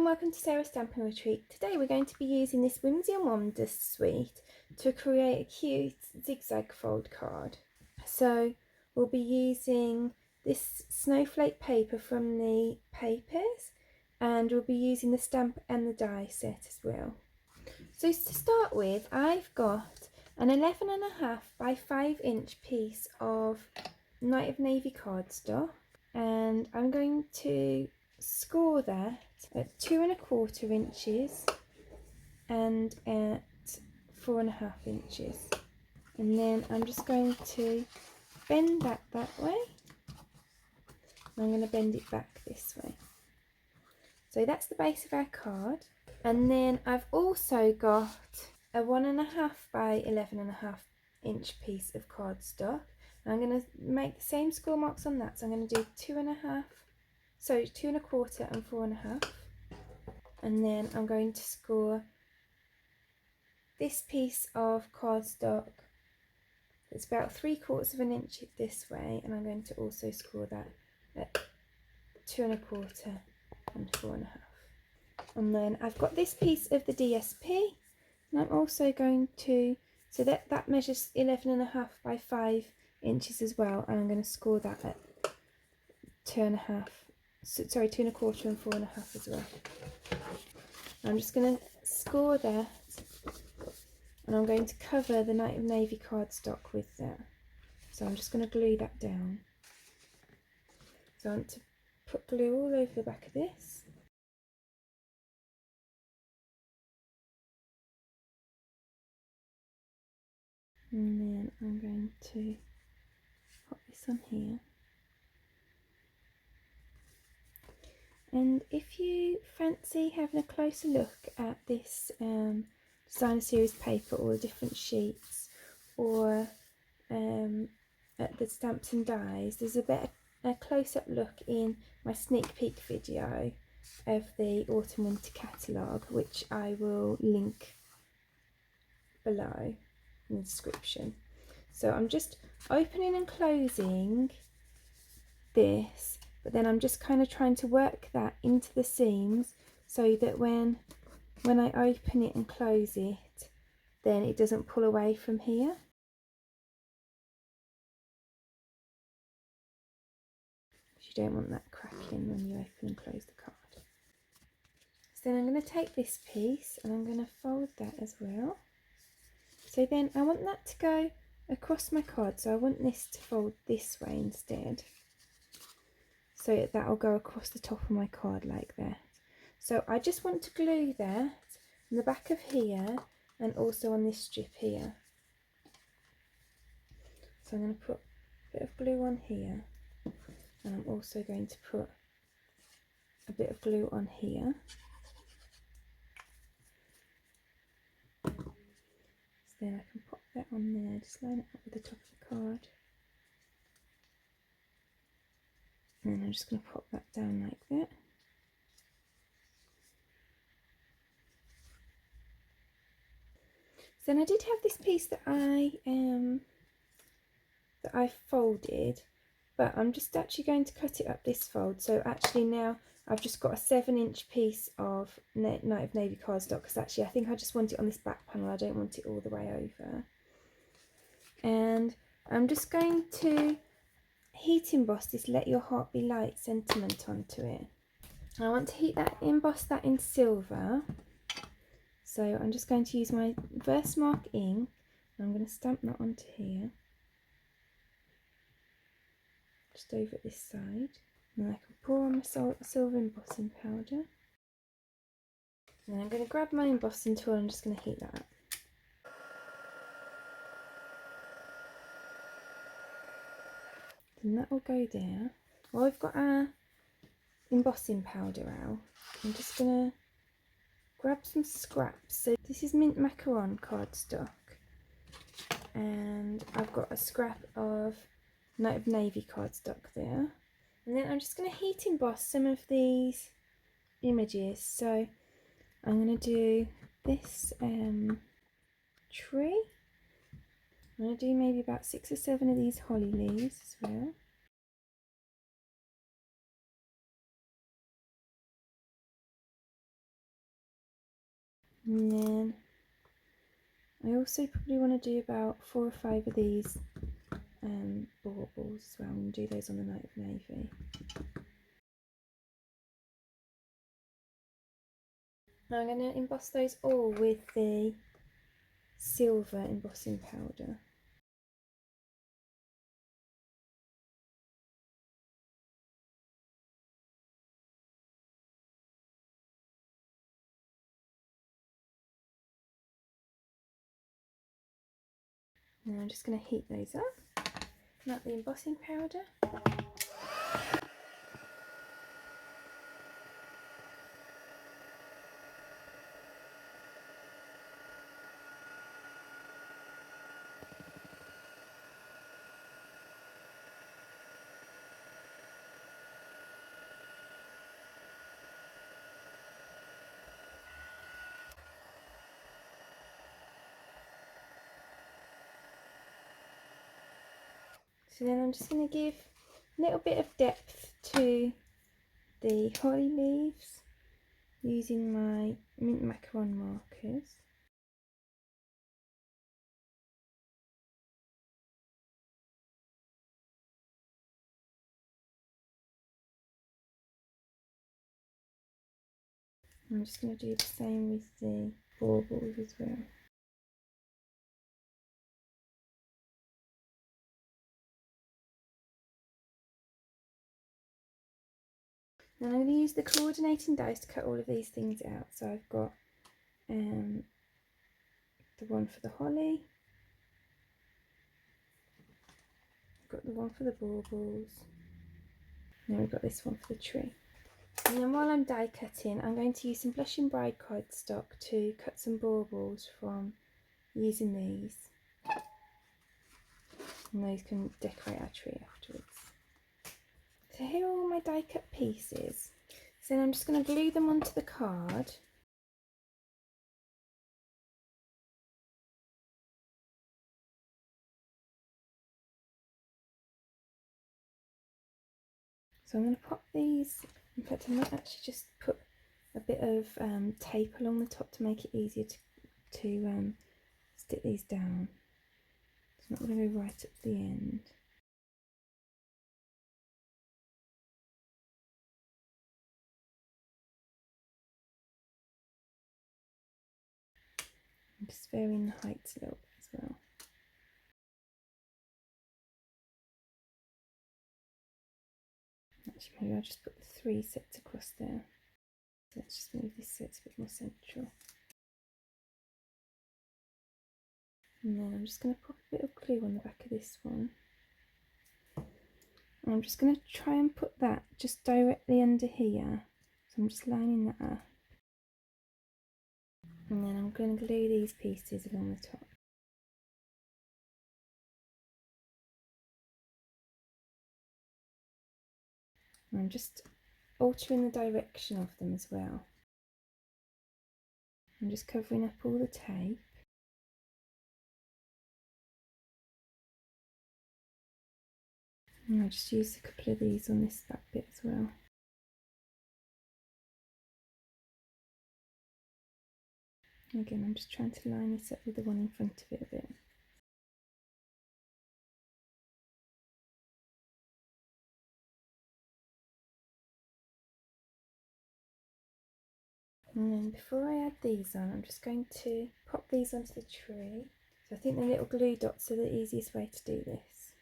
and welcome to Sarah's Stampin' Retreat. Today we're going to be using this Whimsy and Wonder suite to create a cute zigzag fold card. So we'll be using this snowflake paper from the papers, and we'll be using the stamp and the die set as well. So to start with, I've got an 11.5 by 5 inch piece of Night of Navy cardstock, and I'm going to score that at 2¼ inches and at 4½ inches, and then I'm just going to bend that way. I'm going to bend it back this way. So that's the base of our card, and then I've also got a 1½ by 11½ inch piece of cardstock. I'm going to make the same score marks on that, so I'm going to do 2½, so 2¼ and 4½, and then I'm going to score this piece of cardstock that's about 3/4 inch this way, and I'm going to also score that at 2¼ and 4½. And then I've got this piece of the DSP, and I'm also going to, so that measures 11½ by 5 inches as well, and I'm going to score that at 2½, sorry, 2¼ and 4½ as well. I'm just going to score that, and I'm going to cover the Night of Navy cardstock with that. So I'm just going to glue that down. So I want to put glue all over the back of this. And then I'm going to pop this on here. And if you fancy having a closer look at this designer series paper, or the different sheets, or at the stamps and dies, there's a close-up look in my sneak peek video of the autumn winter catalogue, which I will link below in the description. So I'm just opening and closing this, but then I'm just kind of trying to work that into the seams so that when I open it and close it, then it doesn't pull away from here. You don't want that cracking when you open and close the card. So then I'm going to take this piece and I'm going to fold that as well. So then I want that to go across my card, so I want this to fold this way instead. So that will go across the top of my card like that. So I just want to glue that on the back of here and also on this strip here. So I'm going to put a bit of glue on here, and I'm also going to put a bit of glue on here. So then I can pop that on there, just line it up with the top of the card. And then I'm just going to pop that down like that. So then I did have this piece that I folded, but I'm just actually going to cut it up this fold. So actually now I've just got a 7-inch piece of Night of Navy cardstock, because actually I think I just want it on this back panel, I don't want it all the way over. And I'm just going to heat emboss this "Let Your Heart Be Light" sentiment onto it. I want to emboss that in silver. So I'm just going to use my Versamark ink, and I'm going to stamp that onto here, just over this side, and I can pour on my silver embossing powder. And then I'm going to grab my embossing tool and I'm just going to heat that up. And that will go there. While we've got our embossing powder out, I'm just going to grab some scraps. So this is mint macaron cardstock, and I've got a scrap of Night of Navy cardstock there. And then I'm just going to heat emboss some of these images. So I'm going to do this tree. I'm going to do maybe about 6 or 7 of these holly leaves as well. And then I also probably want to do about 4 or 5 of these baubles as well. I'm going to do those on the Night of Navy. Now I'm going to emboss those all with the silver embossing powder. Now I'm just going to heat those up, not the embossing powder. So then I'm just going to give a little bit of depth to the holly leaves using my mint macaron markers. I'm just going to do the same with the baubles as well. And I'm going to use the coordinating dies to cut all of these things out. So I've got the one for the holly, I've got the one for the baubles, and then we've got this one for the tree. And then while I'm die cutting, I'm going to use some blushing bride cardstock to cut some baubles from using these. And those can decorate our tree afterwards. So here are all my die cut pieces. So then I'm just going to glue them onto the card. So I'm going to pop these, in fact I might actually just put a bit of tape along the top to make it easier to stick these down. It's not going to go right at the end. I'm just varying the heights a little bit as well. Actually, maybe I'll just put the 3 sets across there. So let's just move this so it's a bit more central. And then I'm just going to pop a bit of glue on the back of this one. And I'm just going to try and put that just directly under here. So I'm just lining that up. And then I'm going to glue these pieces along the top. And I'm just altering the direction of them as well. I'm just covering up all the tape. And I'll just use a couple of these on this back bit as well. And again, I'm just trying to line this up with the one in front of it a bit. And then before I add these on, I'm just going to pop these onto the tree. So I think the little glue dots are the easiest way to do this.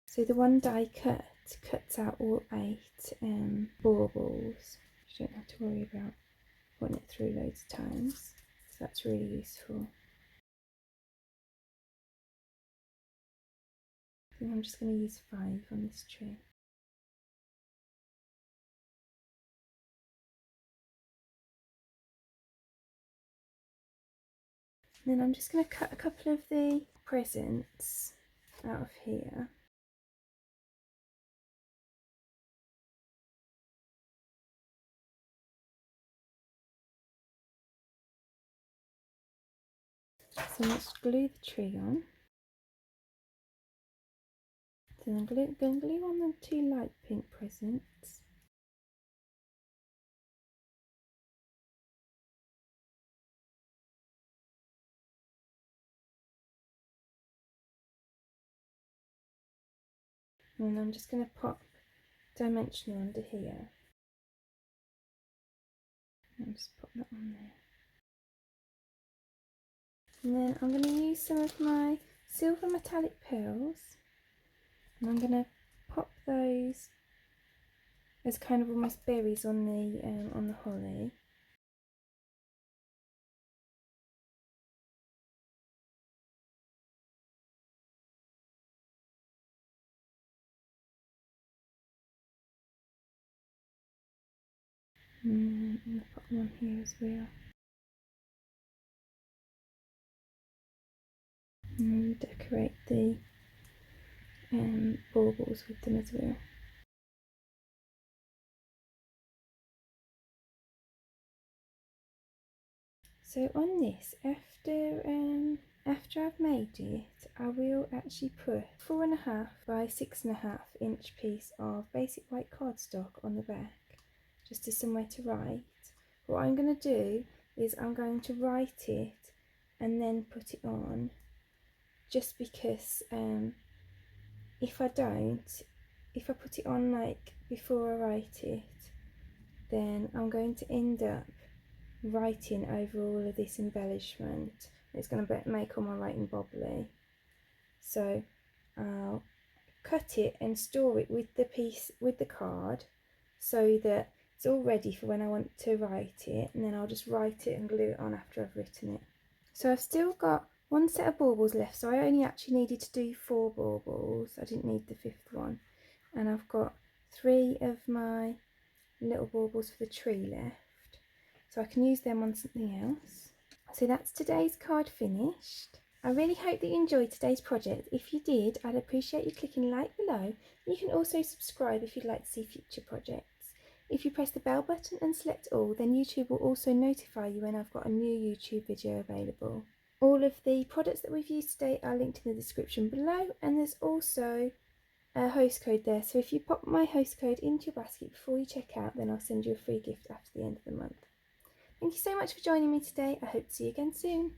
So the one die cut cuts out all 8 baubles. You don't have to worry about putting it through loads of times. So that's really useful. I think I'm just going to use 5 on this tree. And then I'm just going to cut a couple of the presents out of here. So let's glue the tree on. So I'm going to glue on the 2 light pink presents. And then I'm just going to pop dimensional under here. And just pop that on there. And then I'm going to use some of my silver metallic pearls, and I'm going to pop those as kind of almost berries on the holly. And I'm going to pop them on here as well. And decorate the baubles with them as well. So on this, after I've made it, I will actually put 4.5 by 6.5 inch piece of basic white cardstock on the back, just as somewhere to write. What I'm going to do is I'm going to write it and then put it on, just because if I put it on like before I write it, then I'm going to end up writing over all of this embellishment. It's going to make all my writing bobbly. So I'll cut it and store it with the card, so that it's all ready for when I want to write it, and then I'll just write it and glue it on after I've written it. So I've still got one set of baubles left, so I only actually needed to do 4 baubles. I didn't need the 5th one. And I've got 3 of my little baubles for the tree left, so I can use them on something else. So that's today's card finished. I really hope that you enjoyed today's project. If you did, I'd appreciate you clicking like below. You can also subscribe if you'd like to see future projects. If you press the bell button and select all, then YouTube will also notify you when I've got a new YouTube video available. All of the products that we've used today are linked in the description below, and there's also a host code there, so if you pop my host code into your basket before you check out, then I'll send you a free gift after the end of the month. Thank you so much for joining me today. I hope to see you again soon.